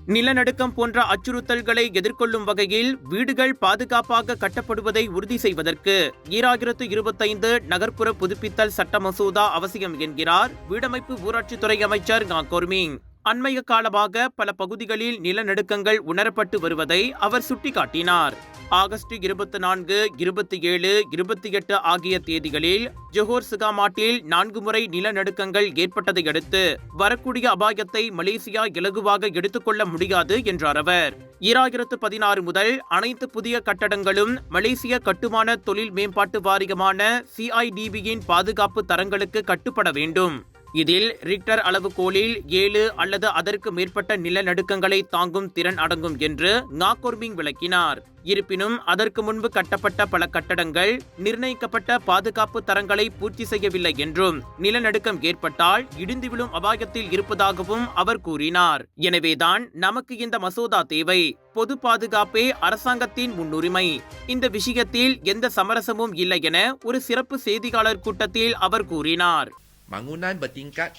நிலநடுக்கம் போன்ற அச்சுறுத்தல்களை எதிர்கொள்ளும் வகையில் வீடுகள் பாதுகாப்பாக கட்டப்படுவதை உறுதி செய்வதற்கு 2025 நகர்ப்புற புதுப்பித்தல் சட்ட மசோதா அவசியம் என்கிறார் வீடமைப்பு ஊராட்சித்துறை அமைச்சர் கொர்மிங். அண்மைய காலமாக பல பகுதிகளில் நிலநடுக்கங்கள் உணரப்பட்டு வருவதை அவர் சுட்டிக்காட்டினார். ஆகஸ்ட் 24, 27, 28 ஆகிய தேதிகளில் ஜொஹோர் சிகாமாட்டில் 4 முறை நிலநடுக்கங்கள் ஏற்பட்டதை அடுத்து வரக்கூடிய அபாயத்தை மலேசியா இலகுவாக எடுத்துக்கொள்ள முடியாது என்றார் அவர். 2016 முதல் அனைத்து புதிய கட்டடங்களும் மலேசிய கட்டுமான தொழில் மேம்பாட்டு வாரியமான CIDB-யின் பாதுகாப்பு தரங்களுக்கு கட்டுப்பட வேண்டும். இதில் ரிக்டர் அளவுகோலில் 7 அல்லது அதற்கு மேற்பட்ட நிலநடுக்கங்களை தாங்கும் திறன் அடங்கும் என்று கொர்மிங் விளக்கினார். இருப்பினும் அதற்கு முன்பு கட்டப்பட்ட பல கட்டடங்கள் நிர்ணயிக்கப்பட்ட பாதுகாப்பு தரங்களை பூர்த்தி செய்யவில்லை என்றும் நிலநடுக்கம் ஏற்பட்டால் இடிந்து விழும் அபாயத்தில் இருப்பதாகவும் அவர் கூறினார். எனவேதான் நமக்கு இந்த மசோதா தேவை. பொது பாதுகாப்பே அரசாங்கத்தின் முன்னுரிமை. இந்த விஷயத்தில் எந்த சமரசமும் இல்லை என ஒரு சிறப்பு செய்தியாளர் கூட்டத்தில் அவர் கூறினார். Bangunan bertingkat,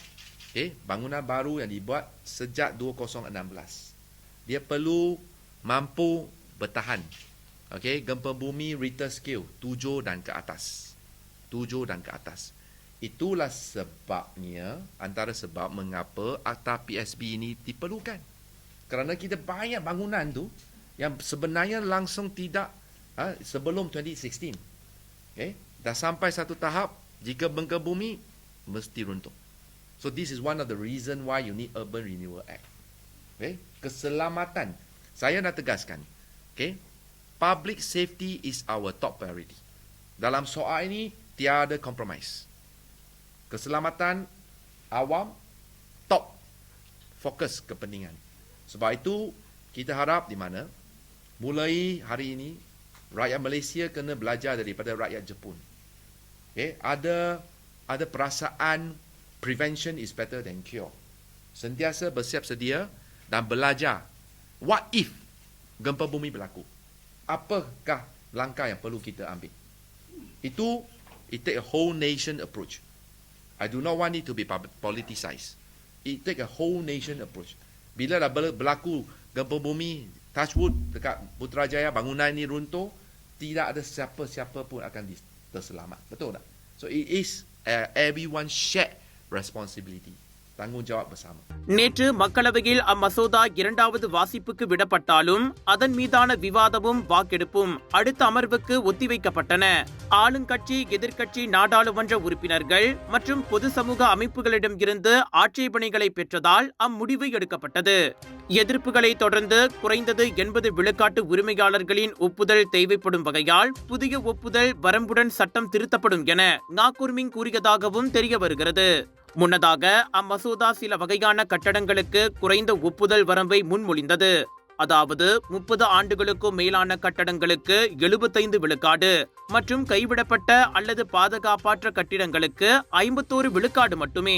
bangunan baru yang dibuat sejak 2016. Dia perlu mampu bertahan. Gempa bumi Richter scale 7 dan ke atas. 7 dan ke atas. Itulah sebabnya, antara sebab mengapa Akta PSB ini diperlukan. Kerana kita banyak bangunan tu yang sebenarnya langsung tidak sebelum 2016. Dah sampai satu tahap, jika gempa bumi mesti runtuh. So this is one of the reason why you need Urban Renewal Act. Keselamatan. Saya nak tegaskan. Public safety is our top priority. Dalam soal ini tiada compromise. Keselamatan awam top fokus kepentingan. Sebab itu kita harap di mana mulai hari ini rakyat Malaysia kena belajar daripada rakyat Jepun. Ada perasaan prevention is better than cure. Sentiasa bersiap sedia dan belajar. What if gempa bumi berlaku? Apakah langkah yang perlu kita ambil? It take a whole nation approach. I do not want it to be politicized. It take a whole nation approach. Bila dah berlaku gempa bumi, touch wood dekat Putrajaya, bangunan ini runtuh, tidak ada siapa-siapa pun akan terselamat. Betul tak? So it is everyone shared responsibility. தங்குஜவாப் பசாமா. நேற்று மக்களவையில் அம்மசோதா இரண்டாவது வாசிப்புக்கு விடப்பட்டாலும் அதன் மீதான விவாதமும் வாக்கெடுப்பும் அடுத்த அமர்வுக்கு ஒத்திவைக்கப்பட்டன. ஆளுங்கட்சி, எதிர்க்கட்சி நாடாளுமன்ற உறுப்பினர்கள் மற்றும் பொது சமூக அமைப்புகளிடம் இருந்து ஆட்சேபனைகளை பெற்றதால் அம்முடிவு எடுக்கப்பட்டது. எதிர்ப்புகளை தொடர்ந்து குறைந்தது 80 விழுக்காட்டு உரிமையாளர்களின் ஒப்புதல் தேவைப்படும் வகையால் புதிய ஒப்புதல் வரம்புடன் சட்டம் திருத்தப்படும் என கொர்மிங் கூறியதாகவும் தெரிய வருகிறது. முன்னதாக அம்மசோதா சில வகையான கட்டடங்களுக்கு குறைந்த ஒப்புதல் வரம்பை முன்மொழிந்தது. அதாவது 30 ஆண்டுகளுக்கும் மேலான கட்டடங்களுக்கு 75 விழுக்காடு மற்றும் கைவிடப்பட்ட அல்லது பாதுகாப்பற்ற கட்டிடங்களுக்கு 51 விழுக்காடு மட்டுமே.